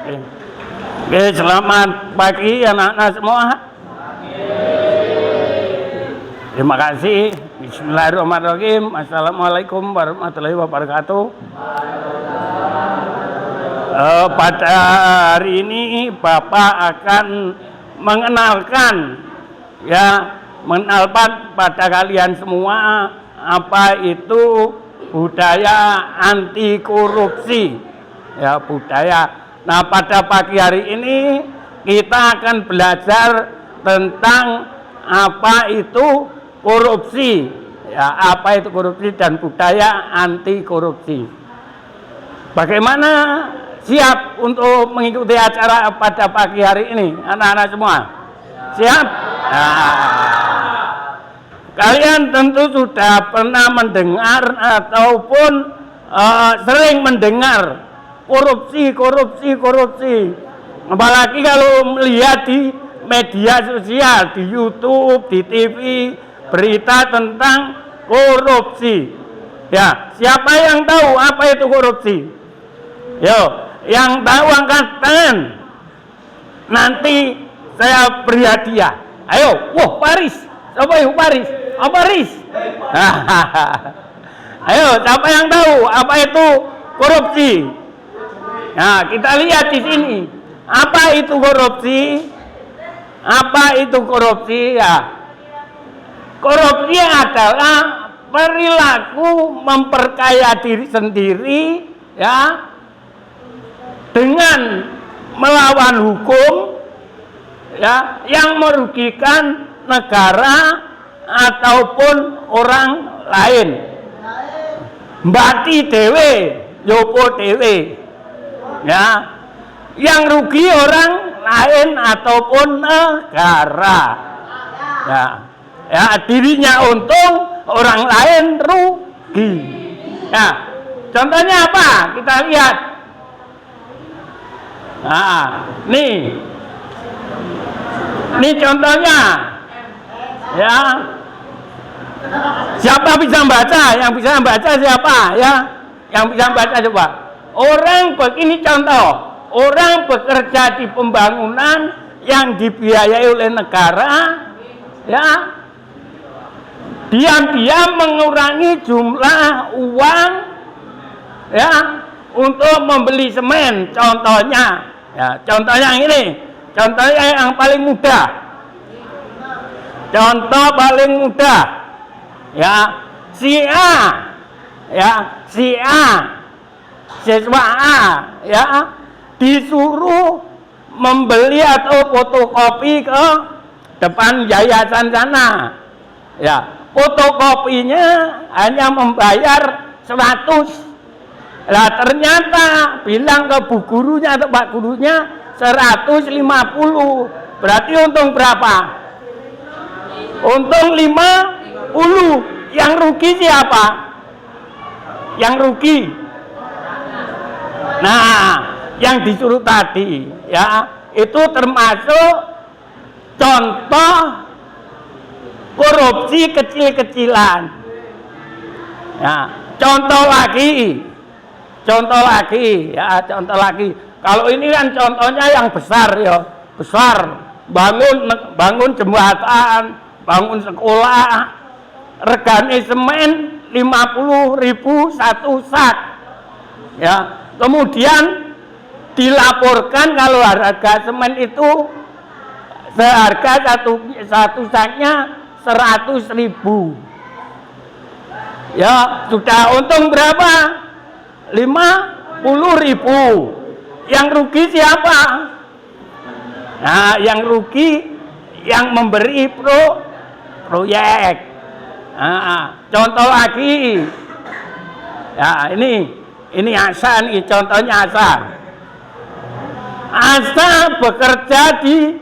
Oke, selamat pagi anak-anak semua. Terima kasih. Bismillahirrahmanirrahim. Assalamualaikum warahmatullahi wabarakatuh. Pada hari ini Bapak akan mengenalkan pada kalian semua apa itu budaya anti korupsi. Budaya. Nah, pada pagi hari ini kita akan belajar tentang apa itu korupsi. Apa itu korupsi dan budaya anti korupsi. Bagaimana siap untuk mengikuti acara pada pagi hari ini, anak-anak semua? Siap? Kalian tentu sudah pernah mendengar ataupun sering mendengar korupsi. Apalagi kalau melihat di media sosial, di YouTube, di TV, berita tentang korupsi. Siapa yang tahu apa itu korupsi? Yang tahu angkat tangan. Nanti saya beri hadiah. Ayo, Paris. Siapa itu Paris? Paris. Ayo, siapa yang tahu apa itu korupsi? Nah, kita lihat di sini. Apa itu korupsi? Apa itu korupsi? Korupsi adalah perilaku memperkaya diri sendiri dengan melawan hukum yang merugikan negara ataupun orang lain. Mbati dewe, yopo dewe. Yang rugi orang lain ataupun negara. Dirinya untung, orang lain rugi. Contohnya apa? Kita lihat. Ini contohnya. Siapa bisa membaca? Yang bisa membaca siapa? Yang bisa membaca coba. Orang begini contoh, orang bekerja di pembangunan yang dibiayai oleh negara, diam-diam mengurangi jumlah uang, untuk membeli semen. Contohnya, contohnya yang ini, contohnya yang paling mudah. Contoh paling mudah, si A, siswa A, disuruh membeli atau fotokopi ke depan yayasan sana. Fotokopinya hanya membayar 100. Ternyata bilang ke bu gurunya atau pak gurunya 150. Berarti untung berapa? Untung 50. Yang rugi siapa? Yang rugi. Nah, yang disuruh tadi, itu termasuk contoh korupsi kecil-kecilan. Contoh lagi. Kalau ini kan contohnya yang besar, besar. Bangun jembatan, bangun sekolah, regane semen 50.000 satu sak. Kemudian dilaporkan kalau harga semen itu seharga satu saknya 100.000. Sudah untung berapa? 50.000. Yang rugi siapa? Nah, yang rugi yang memberi proyek. Contoh lagi. Ini Asa nih, contohnya Asa. Asa bekerja di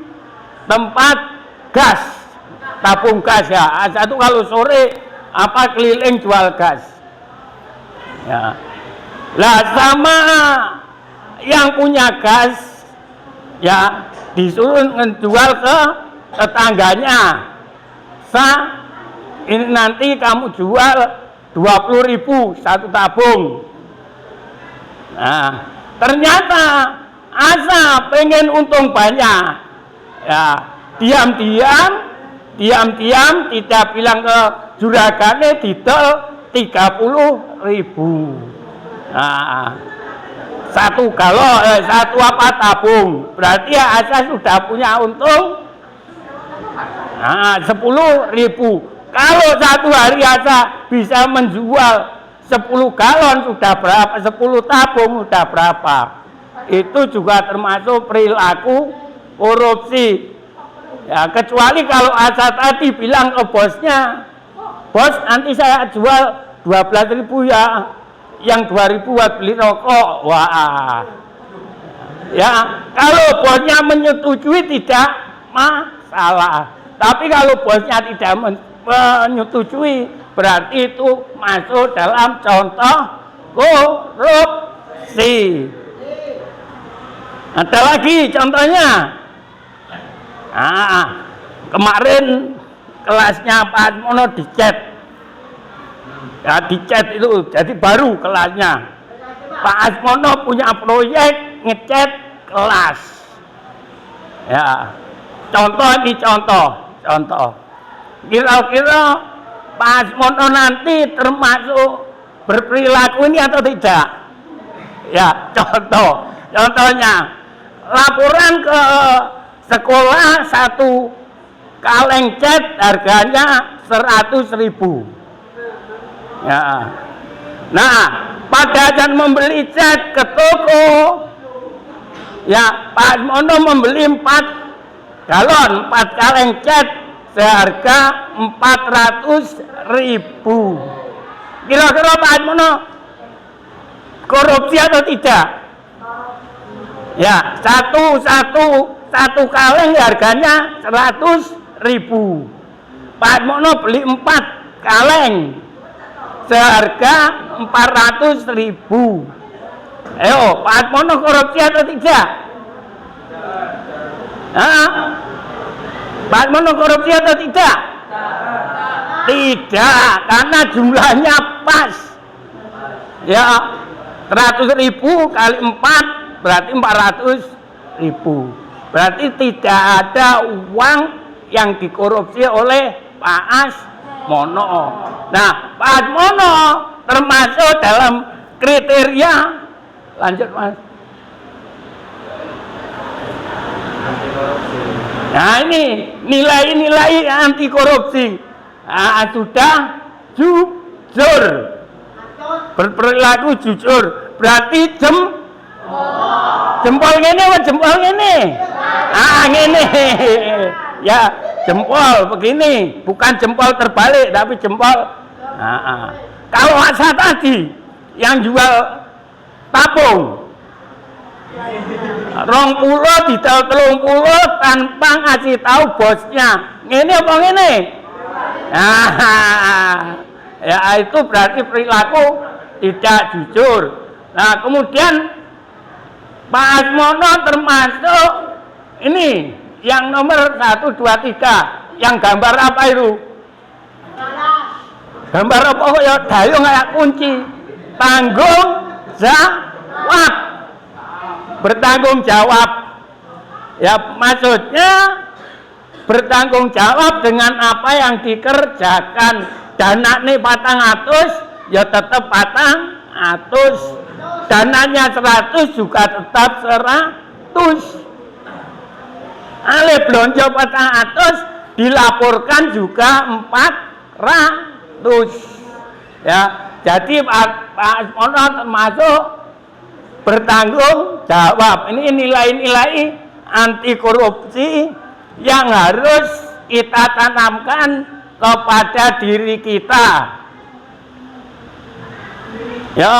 tempat gas, tabung gas Asa itu kalau sore keliling jual gas. Sama yang punya gas disuruh menjual ke tetangganya. Ini nanti kamu jual 20.000 satu tabung. Nah, ternyata asa pengen untung banyak, ya diam-diam tidak bilang ke juragane didol 30.000. Nah, satu tabung, berarti asa sudah punya untung 10.000. Kalau satu hari asa bisa menjual 10 galon sudah berapa? 10 tabung sudah berapa? Itu juga termasuk perilaku korupsi. Ya, kecuali kalau asa tadi bilang ke bosnya, bos nanti saya jual 12.000 ya, yang 2.000 buat beli rokok. Wah, ya kalau bosnya menyetujui tidak masalah. Tapi kalau bosnya tidak menyetujui, berarti itu masuk dalam contoh korupsi. Ada lagi contohnya. Kemarin kelasnya Pak Asmono dicet. Ya dicet itu, jadi baru kelasnya. Pak Asmono punya proyek ngecat kelas. Ya, contoh. Kira-kira Pak Asmono nanti termasuk berperilaku ini atau tidak? Ya, contohnya laporan ke sekolah 1 kaleng cat harganya 100.000. Ya. Nah, pada saat membeli cat ke toko, ya Pak Asmono membeli 4 galon, 4 kaleng cat seharga 400.000. Kira-kira Pak Asmono korupsi atau tidak? Ya, satu kaleng harganya 100.000. Pak Asmono beli 4 kaleng seharga 400.000. Ayo, Pak Asmono korupsi atau tidak? Pak Asmono korupsi atau tidak? Tidak, karena jumlahnya pas. Ya, 100.000 kali 4 berarti 400.000. Berarti tidak ada uang yang dikorupsi oleh Pak Asmono. Nah, Pak Asmono termasuk dalam kriteria, lanjut Mas. Nah ini nilai-nilai anti korupsi. Sudah jujur, berperilaku jujur, berarti jempol gini apa jempol gini? Gini. Ya, jempol begini, bukan jempol terbalik tapi jempol. Kalau asa tadi yang jual tabung 20 didol 30 tanpa ngasih tahu bosnya. Ngene apa ngene? Ya itu berarti perilaku tidak jujur. Nah, kemudian Pak Asmono termasuk ini yang nomor 1, 2, 3. Yang gambar apa itu? Gambar apa kok ya dayung kayak kunci. Tanggung jawab. Bertanggung jawab. Ya maksudnya bertanggung jawab dengan apa yang dikerjakan. Dana nih 400 ya tetap 400. Dananya 100 juga tetap 100. Ale belanja 400 dilaporkan juga 400. Ya, jadi Pak Asmono termasuk bertanggung jawab. Ini nilai-nilai anti korupsi yang harus kita tanamkan kepada diri kita. Ya,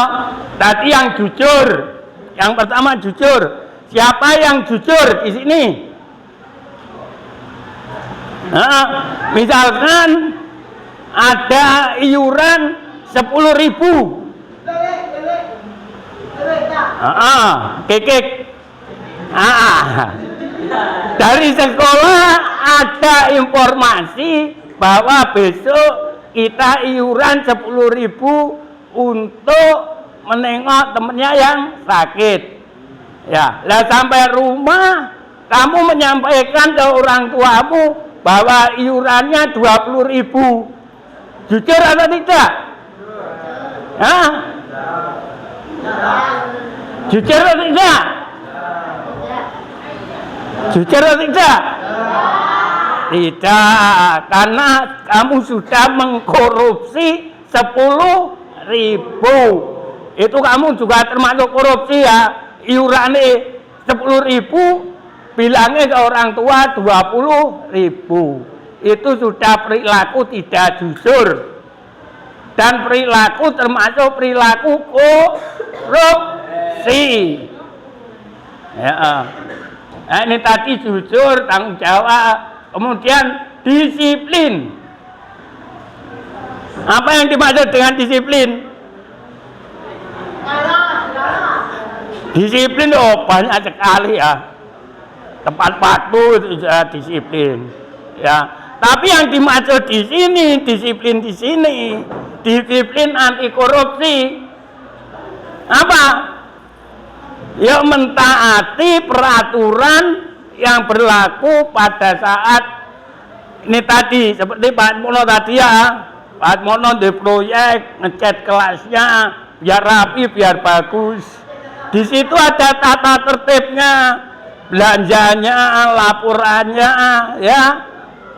tadi yang jujur. Yang pertama jujur. Siapa yang jujur di sini? Nah, misalkan ada iuran 10.000. Kekek. Dari sekolah ada informasi bahwa besok kita iuran 10.000 untuk menengok temennya yang sakit. Ya, lah sampai rumah kamu menyampaikan ke orang tuamu bahwa iurannya 20.000. Jujur atau tidak? Hah? Jujur atau tidak? Jujur atau tidak? Tidak, karena kamu sudah mengkorupsi 10.000. Itu kamu juga termasuk korupsi ya. Iurannya 10.000, bilangnya ke orang tua 20.000. Itu sudah perilaku tidak jujur. Dan perilaku termasuk perilaku korupsi. Ya. Nah, ini tadi jujur, tanggung jawab, kemudian disiplin. Apa yang dimaksud dengan disiplin? Disiplin banyak sekali ya. Tepat waktu itu sudah disiplin. Ya, tapi yang dimaksud di sini, disiplin di sini, disiplin anti korupsi. Apa? Ya, mentaati peraturan yang berlaku pada saat ini tadi, seperti Pak Mono tadi ya. Pak Mono di proyek ngecat kelasnya biar rapi, biar bagus. Di situ ada tata tertibnya, belanjanya, laporannya, ya.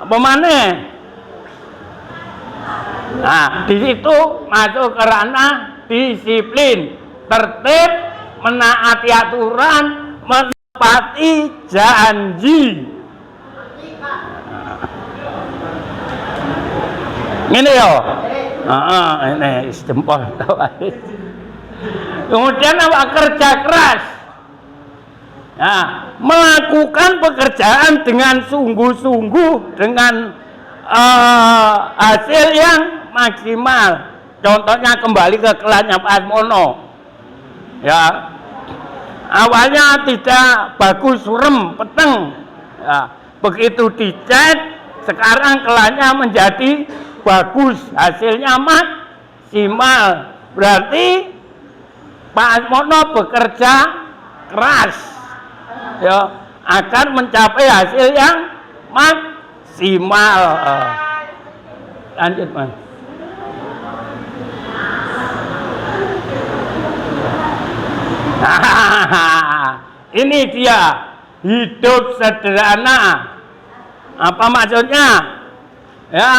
Apa mana? Nah, di situ masuk ke ranah disiplin, tertib, menaati aturan, menepati janji. Ini yo, ini jempol. Kemudian apa? Kerja keras. Nah, melakukan pekerjaan dengan sungguh-sungguh, dengan hasil yang maksimal. Contohnya kembali ke kelasnya Pak Mono. Ya, awalnya tidak bagus, surem, peteng. Ya, begitu dicat, sekarang kelasnya menjadi bagus, hasilnya maksimal. Berarti Pak Mono bekerja keras, ya, agar mencapai hasil yang maksimal. Lanjut, Mas. Ini dia hidup sederhana. Apa maksudnya? Ya,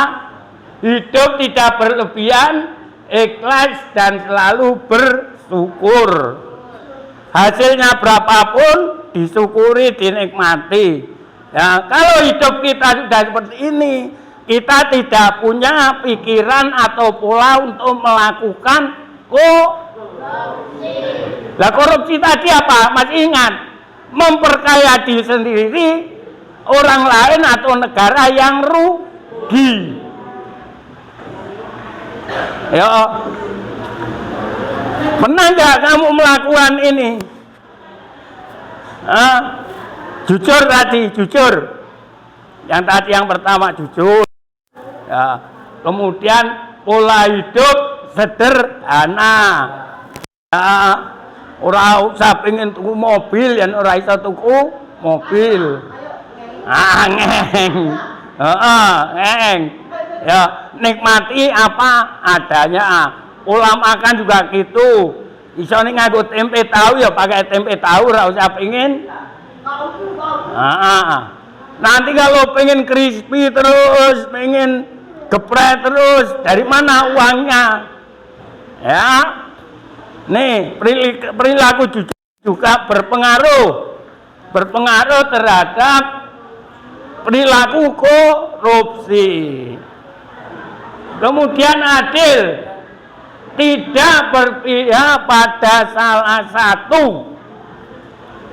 hidup tidak berlebihan, ikhlas dan selalu bersyukur. Hasilnya berapapun disyukuri, dinikmati. Ya, kalau hidup kita sudah seperti ini, kita tidak punya pikiran atau pola untuk melakukan korupsi. Lah korupsi tadi apa? Masih ingat? Memperkaya diri sendiri, orang lain atau negara yang rugi. Ya, pernah nggak kamu melakukan ini? Jujur tadi, jujur. Yang tadi yang pertama jujur. Ya, kemudian pola hidup sederhana. Ya, orang usah pengen tuku mobil, yang orang bisa tuku mobil. Ngeng. Ngeng. Ya, nikmati apa adanya. Pola makan juga gitu. Iso nih nganggo tempe tahu ya pakai tempe tahu, ora usah pengen. Nanti kalau pengen crispy terus, pengen geprek terus, dari mana uangnya? Ya, nih perilaku jujur juga berpengaruh terhadap perilaku korupsi. Kemudian adil, tidak berpihak pada salah satu.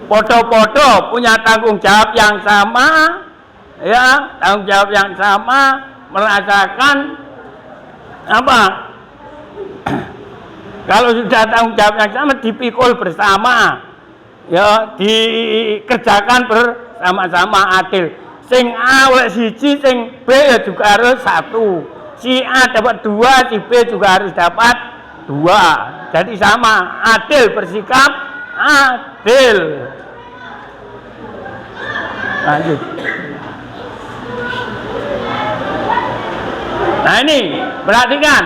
Podo-podo punya tanggung jawab yang sama, ya, tanggung jawab yang sama, merasakan apa? Kalau sudah tanggung jawab yang sama, dipikul bersama, ya, dikerjakan bersama-sama, adil. Sing A oleh siji, sing B ya juga harus 1. Si A dapat 2, si B juga harus dapat 2. Jadi sama, adil bersikap, adil. Lanjut. Nah ini, perhatikan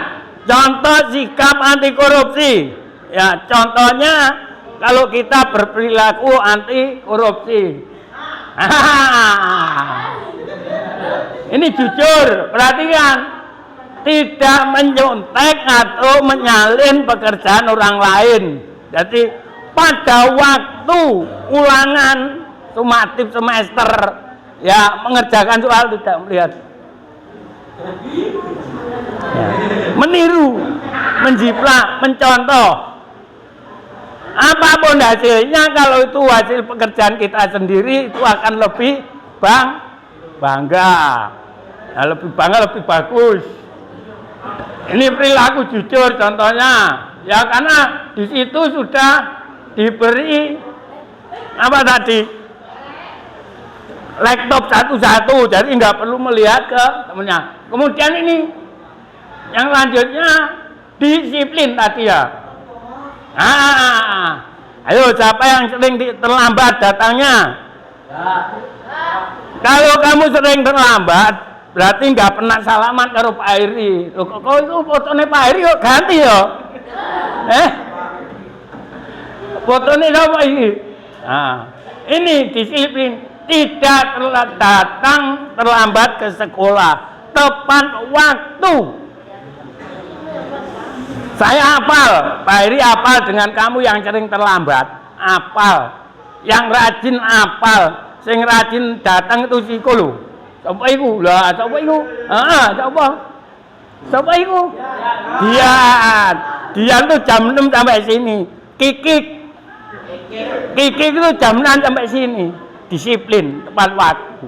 contoh sikap anti korupsi. Ya, contohnya kalau kita berperilaku anti korupsi. Ini jujur, perhatikan. Tidak menyontek atau menyalin pekerjaan orang lain. Jadi pada waktu ulangan sumatif semester ya mengerjakan soal tidak melihat ya, meniru, menjiplak, mencontoh. Apapun hasilnya, kalau itu hasil pekerjaan kita sendiri itu akan lebih bangga. Nah, lebih bangga, lebih bagus. Ini perilaku jujur contohnya. Ya karena di situ sudah diberi apa tadi? Laptop satu-satu, jadi nggak perlu melihat ke temennya. Kemudian ini yang lanjutnya disiplin tadi ya. Ayo siapa yang sering terlambat datangnya? Kalau kamu sering terlambat, berarti nggak pernah salaman karo Pak Heri. Loh, kok itu fotonya Pak Heri kok ganti ya? Fotonya apa ini? Nah, ini disiplin. Tidak datang terlambat ke sekolah, tepat waktu. Saya hafal, Pak Heri hafal dengan kamu yang sering terlambat, hafal. Yang rajin hafal, sing rajin datang itu si Kolo. Coba iku lah, coba iku. Coba. Coba iku. Dia tuh jam 6 sampai sini. Kikik itu jam 6 sampai sini. Disiplin, tepat waktu.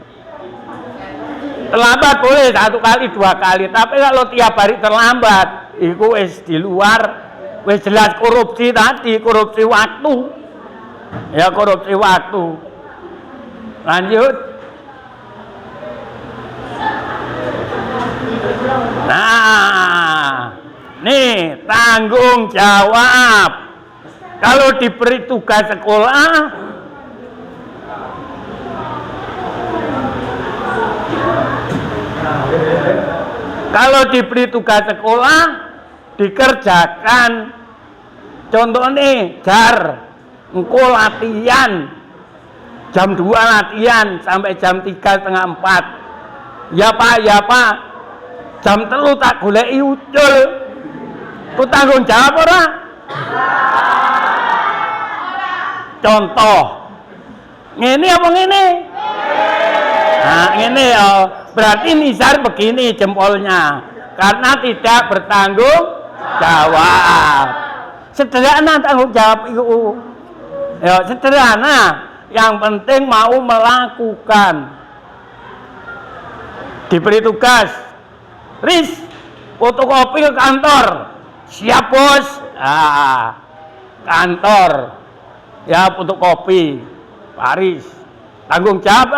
Terlambat boleh 1 kali 2 kali, tapi kalau tiap hari terlambat, itu wis di luar, wis jelas korupsi tadi, korupsi waktu. Ya korupsi waktu. Lanjut. Nah, nih tanggung jawab. Kalau diberi tugas sekolah, dikerjakan. Contoh nih, jar, engko latihan jam 2 latihan sampai jam 3:30. Ya Pak, jam 3 tak goleki ucul. Ku tanggung jawab ora? Contoh. Ngene apa ngene? Nah, ngene ya. Berarti Nizar begini jempolnya. Karena tidak bertanggung jawab. Sederhana tanggung jawab itu. Ya, sederhana. Yang penting mau melakukan. Diberi tugas. Riz, fotokopi ke kantor. Siap bos. Kantor. Ya fotokopi. Paris. Tanggung jawab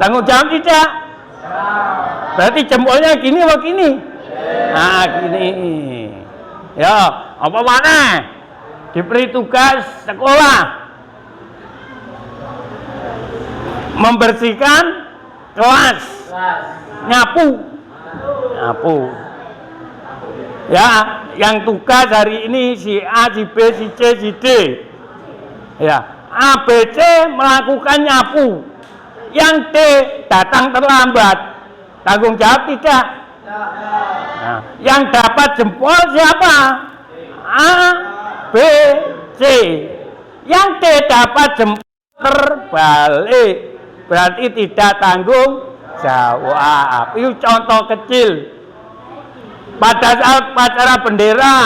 Tanggung jawab tidak? Berarti jempolnya gini apa gini? Nah gini. Ya apa mana? Diberi tugas sekolah. Membersihkan kelas. Nyapu. Ya, yang tugas hari ini si A, si B, si C, si D. Ya, A, B, C melakukan nyapu. Yang D datang terlambat. Tanggung jawab tidak? Nah, yang dapat jempol siapa? A, B, C. Yang D dapat jempol terbalik. Berarti tidak tanggung jawab. Itu contoh kecil. Pada saat upacara bendera,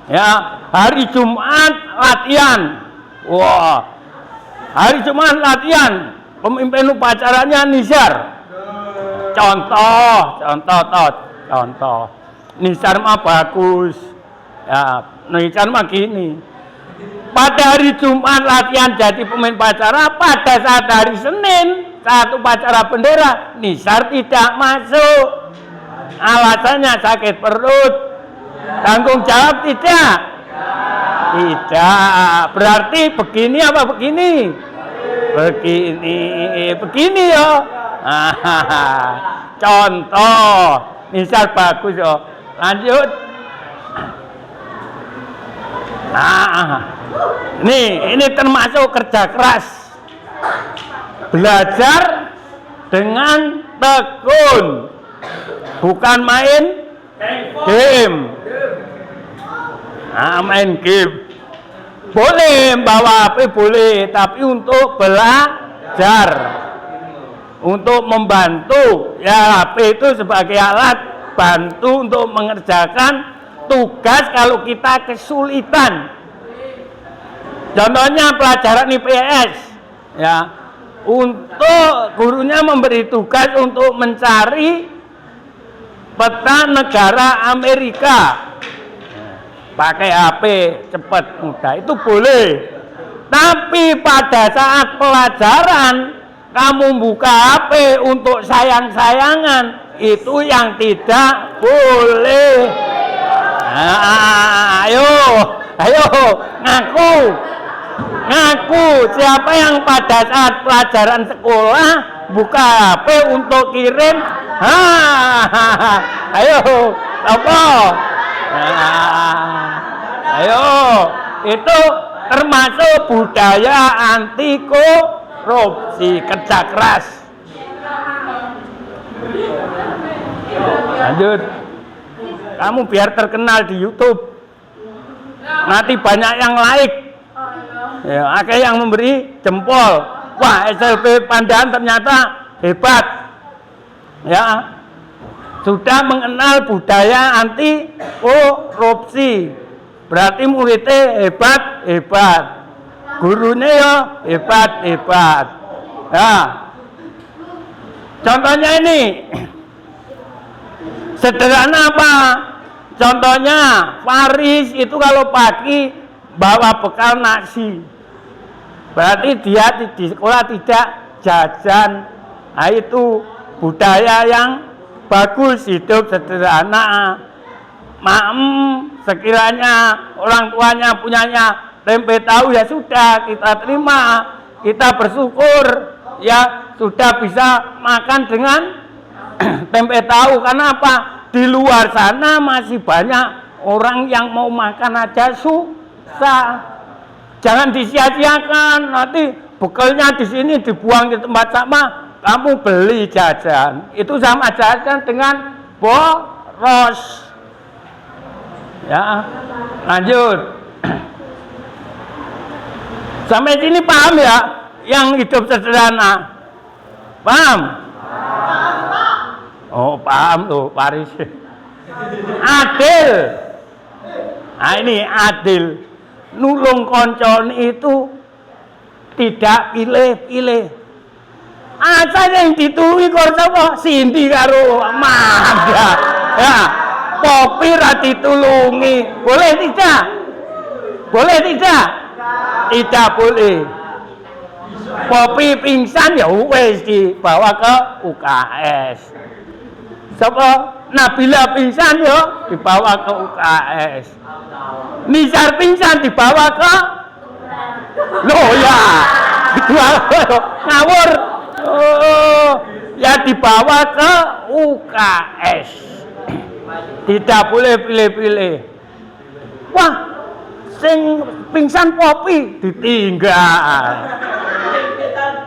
ya hari Jumat latihan. Wah, hari Jumat latihan. Pemimpin upacaranya Nizar. Contoh. Nizar mah bagus. Ya, Nizar mah gini. Pada hari Jumat latihan jadi pemimpin upacara, pada saat hari Senin saat upacara bendera, Nizar tidak masuk. Alasannya sakit perut. Tanggung jawab tidak? Tidak. Berarti begini apa begini? Begini ya. Contoh, misal bagus ya. Lanjut. Ini termasuk kerja keras. Belajar dengan tekun, bukan main game. Main game boleh, bawa HP boleh, tapi untuk belajar, untuk membantu. Ya, HP itu sebagai alat bantu untuk mengerjakan tugas kalau kita kesulitan. Contohnya pelajaran IPS, ya, untuk gurunya memberi tugas untuk mencari peta negara Amerika. Pakai HP cepat mudah itu boleh. Tapi pada saat pelajaran kamu buka HP untuk sayang-sayangan, itu yang tidak boleh. Ayo ngaku siapa yang pada saat pelajaran sekolah buka HP untuk kirim. Ayo apa? Ayo, itu termasuk budaya anti korupsi, kerja keras. Lanjut. Kamu biar terkenal di YouTube. Nanti banyak yang like. Ya, ada yang memberi jempol. Wah, SLB Pandan ternyata hebat. Ya. Sudah mengenal budaya anti korupsi. Berarti muridnya hebat. Gurunya ya hebat. Ya. Contohnya ini. Sederhana apa? Contohnya Faris itu kalau pagi bawa bekal nasi. Berarti dia di sekolah tidak jajan. Nah, itu budaya yang bagus, hidup sederhana. Sekiranya orang tuanya punyanya tempe tahu ya sudah, kita terima, kita bersyukur ya sudah bisa makan dengan tempe tahu. Karena apa? Di luar sana masih banyak orang yang mau makan aja susah. Jangan disia-siakan, nanti bekalnya di sini dibuang di tempat sampah, kamu beli jajan. Itu sama jajan dengan boros. Ya, lanjut. Sampai sini paham ya? Yang hidup sederhana. Paham? Oh, paham tuh, Paris. Adil. Nah, ini adil. Nulung koncon itu tidak pilih-pilih. Asa yang ditulungi kok sapa? Sindi karo Manda. Ya, Popi ra ditulungi. Boleh tidak? Boleh tidak? Tidak boleh. Popi pingsan ya wis dibawa ke UKS. Sapa? Nabila pingsan ya dibawa ke UKS. Nizar pingsan dibawa ke loh ya. Ngawur. Oh, ya dibawa ke UKS. Tidak boleh pilih-pilih. Wah, sing pingsan Popi ditinggal.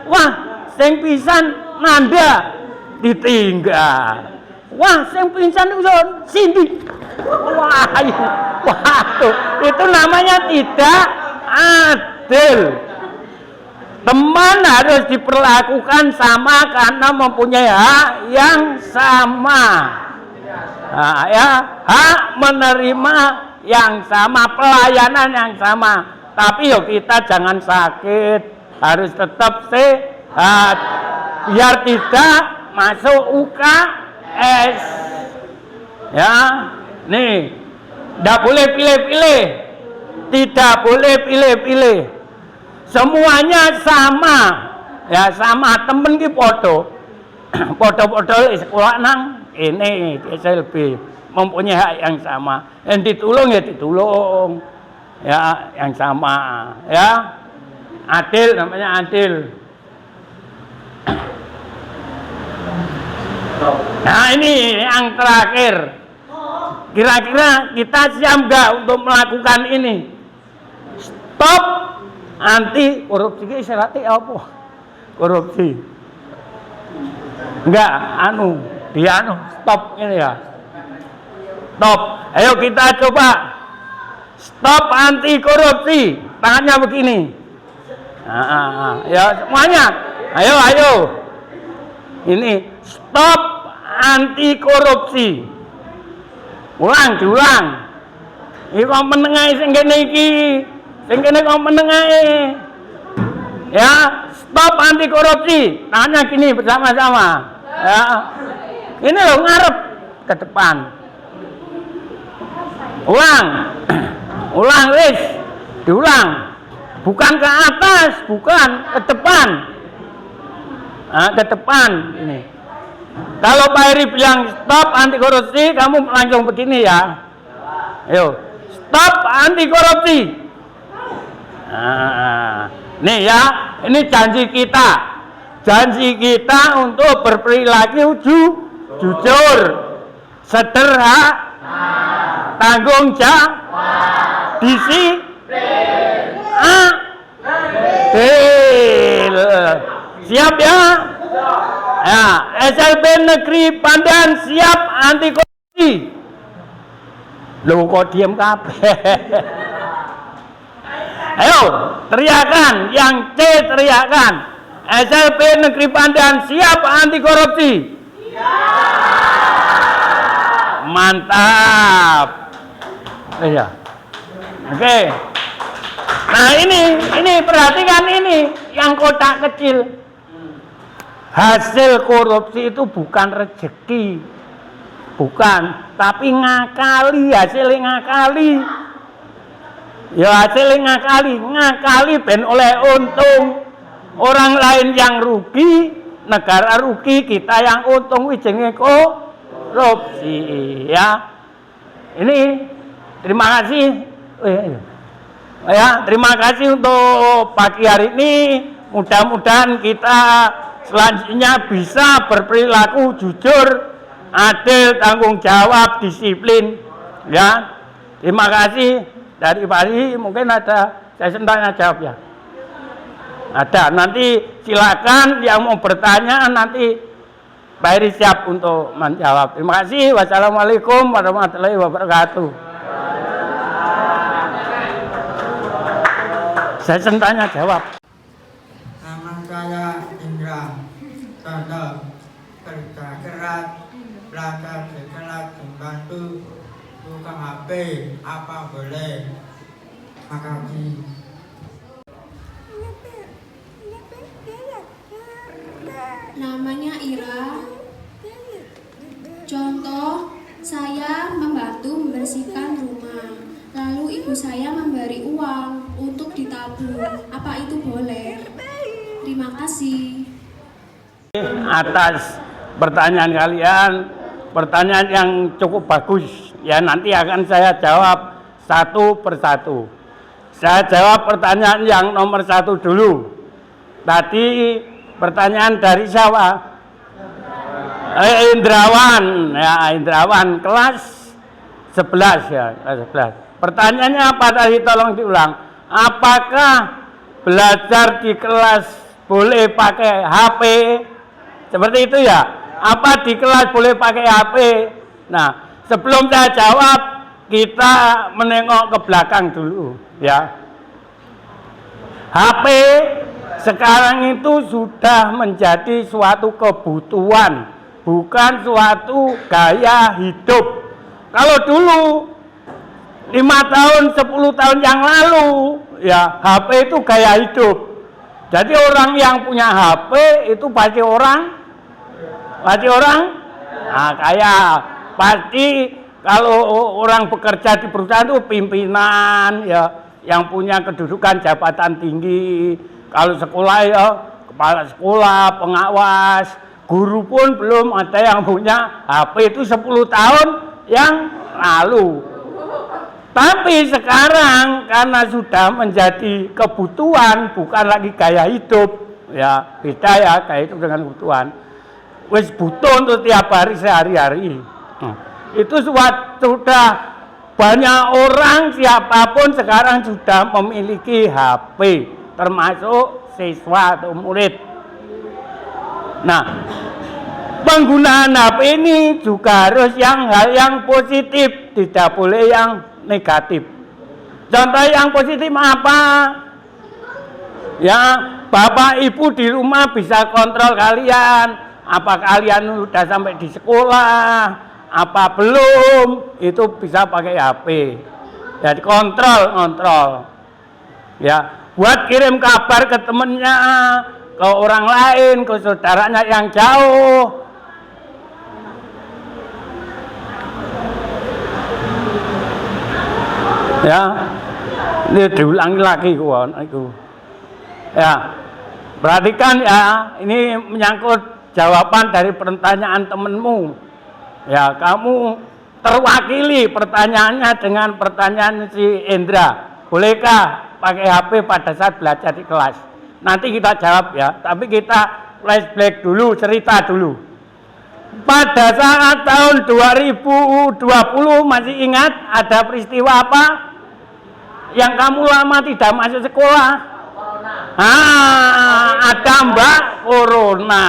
Wah, sing pingsan Nanda ditinggal. Wah, sing pingsan Cindy. Wah, itu namanya tidak adil. Teman harus diperlakukan sama karena mempunyai hak yang sama. Nah, ya, hak menerima yang sama, pelayanan yang sama. Tapi yuk kita jangan sakit, harus tetap sehat biar tidak masuk UKS. Ya, nih, tidak boleh pilih-pilih, tidak boleh pilih-pilih. Semuanya sama, ya sama. Temen ki podo sekolah nang ini SLB mempunyai hak yang sama. Yang ditulung ya ditulung, ya yang sama ya. Adil, namanya adil. Nah ini yang terakhir, kira-kira kita siap nggak untuk melakukan ini? Stop anti korupsi. Isyaratnya apa? Korupsi enggak, stop ini ya, stop. Ayo kita coba stop anti korupsi, tangannya begini. Ya semuanya, ayo ini stop anti korupsi. Diulang. Iki kok menengahi sing kene iki, sing kene kok menengahi. Ya, stop anti korupsi. Tangannya gini bersama-sama. Ya. Ini loh ngarep ke depan. Ulang wis. Diulang. Bukan ke atas, bukan ke depan. Ke depan ini. Kalau Pak Heri bilang stop anti korupsi, kamu langsung begini ya. Ayo, stop anti korupsi. Nih ya, ini janji kita untuk berperilaku jujur, sederhana, tanggung jawab, disiplin, adil. Siap ya? Ya, SLB Negeri Pandan siap anti korupsi. Loh kok diem kabeh? Ayo, teriakan, yang C teriakan. SLB Negeri Pandan siap anti korupsi. Mantap. Iya. Oke. Nah ini perhatikan ini, yang kotak kecil. Hasil korupsi itu bukan rezeki, bukan, tapi ngakali, hasilnya ngakali. Ya hasilnya ngakali ben oleh untung. Orang lain yang rugi, negara rugi, kita yang untung wijenge korupsi ya. Ini terima kasih. Ya, terima kasih untuk pagi hari ini. Mudah-mudahan kita selanjutnya bisa berperilaku jujur, adil, tanggung jawab, disiplin. Ya, terima kasih dari Pak Heri. Mungkin ada saya tanya jawab ya. Ada. Nanti silakan yang mau bertanya, nanti Pak Heri siap untuk menjawab. Terima kasih. Wassalamualaikum warahmatullahi wabarakatuh. Saya tanya jawab. Nama saya Indra. Contoh kerja keras, belajar di kelas, membantu tukang HP, apa boleh? Makasih. Namanya Ira. Contoh, saya membantu membersihkan rumah. Lalu ibu saya memberi uang untuk ditabung. Apa itu boleh? Terima kasih. Atas pertanyaan kalian, pertanyaan yang cukup bagus. Ya nanti akan saya jawab satu persatu. Saya jawab pertanyaan yang nomor 1 dulu. Tadi pertanyaan dari siapa? Indrawan, ya Indrawan kelas 11 ya, kelas 11. Pertanyaannya apa tadi, tolong diulang. Apakah belajar di kelas boleh pakai HP? Seperti itu ya. Apa di kelas boleh pakai HP? Nah, sebelum saya jawab, kita menengok ke belakang dulu ya. HP sekarang itu sudah menjadi suatu kebutuhan, bukan suatu gaya hidup. Kalau dulu 5 tahun, 10 tahun yang lalu, ya HP itu gaya hidup. Jadi orang yang punya HP itu pasti orang kaya. Pasti kalau orang bekerja di perusahaan itu pimpinan, ya yang punya kedudukan jabatan tinggi. Kalau sekolah ya kepala sekolah, pengawas, guru pun belum ada yang punya HP itu 10 tahun yang lalu. Tapi sekarang karena sudah menjadi kebutuhan, bukan lagi gaya hidup, ya beda ya gaya hidup dengan kebutuhan. Wis butuh untuk tiap hari sehari-hari. Itu sudah banyak orang siapapun sekarang sudah memiliki HP, termasuk siswa atau murid. Nah, penggunaan HP ini juga harus hal yang positif, tidak boleh yang negatif. Contoh yang positif apa? Ya, bapak ibu di rumah bisa kontrol kalian. Apa kalian sudah sampai di sekolah? Apa belum? Itu bisa pakai HP. Jadi kontrol. Ya, buat kirim kabar ke temennya, ke orang lain, ke saudaranya yang jauh. Ya, ini diulangi lagi itu. Ya, perhatikan ya, ini menyangkut jawaban dari pertanyaan temenmu. Ya, kamu terwakili pertanyaannya dengan pertanyaan si Indra. Bolehkah pakai HP pada saat belajar di kelas? Nanti kita jawab ya, tapi kita flashback dulu, cerita dulu. Pada saat tahun 2020 masih ingat ada peristiwa apa? Yang kamu lama tidak masuk sekolah? Ada Mbak Corona.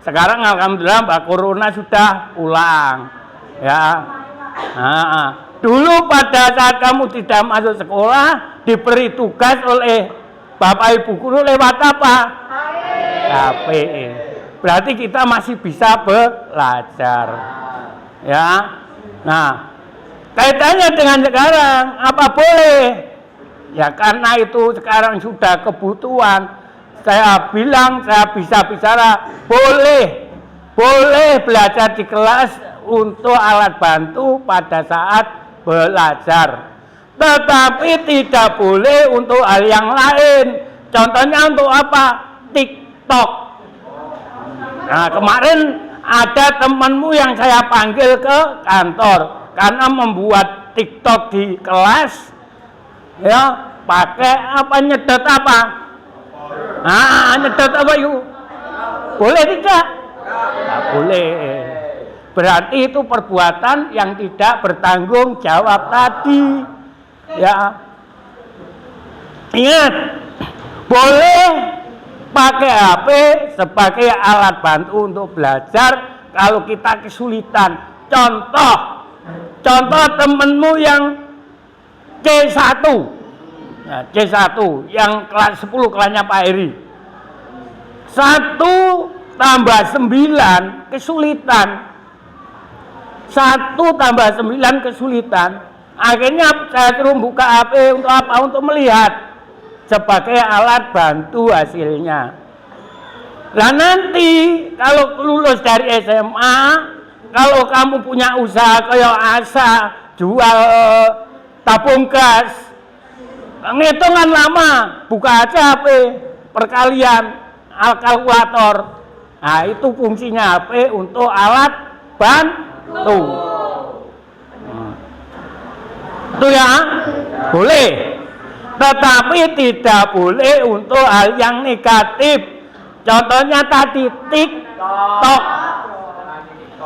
Sekarang alhamdulillah Mbak Corona sudah pulang. Ya. Dulu pada saat kamu tidak masuk sekolah diberi tugas oleh Bapak Ibu guru lewat apa? HP. Berarti kita masih bisa belajar. Ya. Nah, kaitannya dengan sekarang apa boleh? Ya karena itu sekarang sudah kebutuhan. Saya bilang saya bisa bicara boleh belajar di kelas untuk alat bantu pada saat belajar. Tetapi tidak boleh untuk hal yang lain. Contohnya untuk apa? TikTok. Nah, kemarin ada temanmu yang saya panggil ke kantor karena membuat TikTok di kelas. Ya, pakai apa, nyedot apa? Nyedot apa yuk? Boleh tidak? Tidak boleh. Berarti itu perbuatan yang tidak bertanggung jawab tadi. Ya. Ingat, boleh pakai HP sebagai alat bantu untuk belajar kalau kita kesulitan. Contoh temenmu yang C1. Nah, C1 yang kelas 10 kelasnya Pak Heri. 1 tambah 9 kesulitan. 1 tambah 9 kesulitan. Akhirnya saya suruh buka HP untuk apa? Untuk melihat sebagai alat bantu hasilnya. Nah nanti kalau lulus dari SMA, kalau kamu punya usaha kayak Asa jual tabung gas, ngitungan lama, buka aja HP perkalian kalkulator. Nah itu fungsinya HP untuk alat bantu. Itu ya boleh, tetapi tidak boleh untuk hal yang negatif. Contohnya tadi TikTok.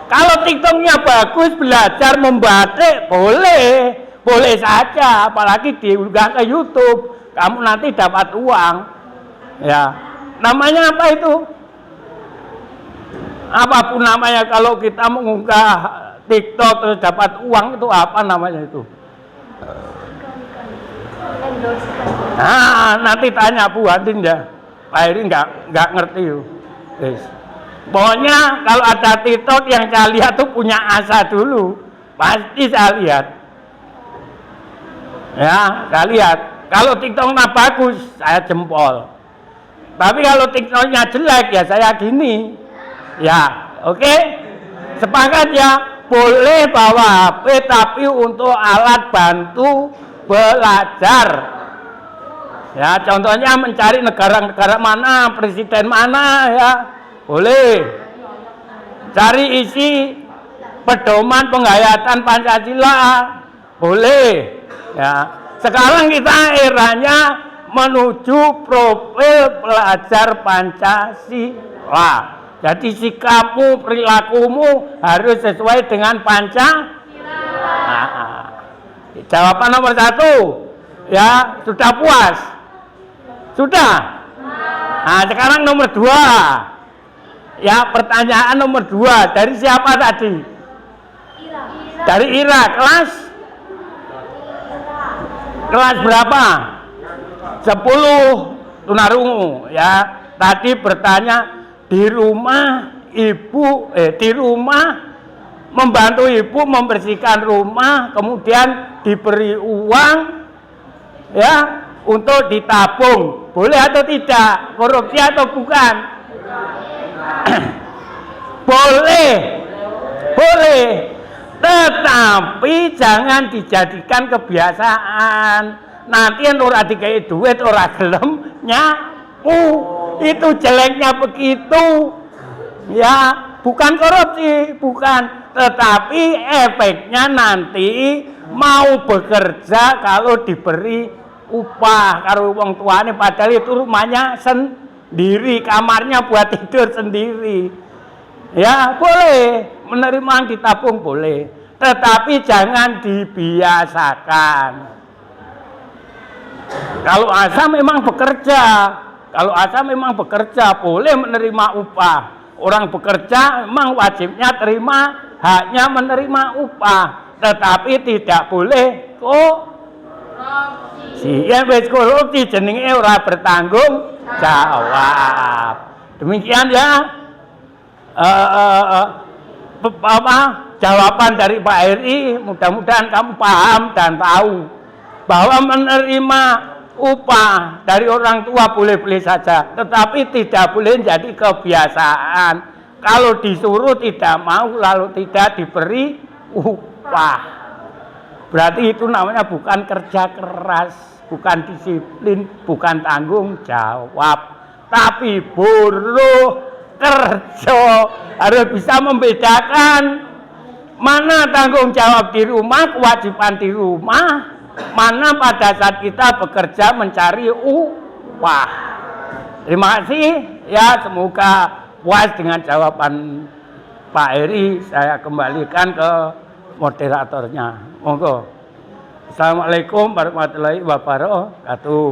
Kalau TikToknya bagus, belajar membatik boleh saja, apalagi diunggah ke YouTube, kamu nanti dapat uang. Ya, namanya apa itu? Apapun namanya, kalau kita mengunggah TikTok terus dapat uang, itu apa namanya itu? Nanti tanya Bu Andin ya, Pak Heri nggak ngerti yuk. Yes. Pokoknya kalau ada TikTok yang saya lihat tuh punya Asa dulu, pasti saya lihat. Ya, saya lihat. Kalau TikToknya bagus, saya jempol. Tapi kalau TikToknya jelek, ya saya gini. Ya, oke? Sepakat ya, boleh bawa HP tapi untuk alat bantu belajar. Ya, contohnya mencari negara-negara mana, presiden mana ya. Boleh. Cari isi pedoman penghayatan Pancasila. Boleh. Ya, sekarang kita eranya menuju profil pelajar Pancasila. Jadi sikapmu, perilakumu harus sesuai dengan Pancasila. Nah, jawaban nomor 1, ya sudah puas? Sudah? Nah, sekarang nomor 2. Ya, pertanyaan nomor 2 dari siapa tadi? Dari Ira. Kelas berapa? 10 tunarungu. Ya, tadi bertanya di rumah di rumah membantu ibu membersihkan rumah, kemudian diberi uang ya untuk ditabung. Boleh atau tidak? Korupsi atau bukan? Boleh. Tetapi jangan dijadikan kebiasaan. Nanti ora dikai duit ora gelem nyapu. Itu jeleknya begitu. Ya, bukan korupsi, bukan. Tetapi efeknya nanti mau bekerja kalau diberi upah karo wong tuane, padahal itu rumahnya sendiri, kamarnya buat tidur sendiri. Ya, boleh menerima ditabung boleh, tetapi jangan dibiasakan. Kalau asa memang bekerja, boleh menerima upah. Orang bekerja memang wajibnya terima, haknya menerima upah, tetapi tidak boleh korupsi. Ya wis korupsi jenenge ora bertanggung jawab. Demikian ya. Jawaban dari Pak Heri, mudah-mudahan kamu paham dan tahu bahwa menerima upah dari orang tua boleh-boleh saja, tetapi tidak boleh jadi kebiasaan. Kalau disuruh tidak mau lalu tidak diberi upah, berarti itu namanya bukan kerja keras, bukan disiplin, bukan tanggung jawab, tapi buruh kerja. Harus bisa membedakan mana tanggung jawab di rumah, kewajiban di rumah, mana pada saat kita bekerja mencari upah. Terima kasih ya, semoga puas dengan jawaban Pak Heri. Saya kembalikan ke moderatornya. Monggo. Assalamualaikum warahmatullahi wabarakatuh.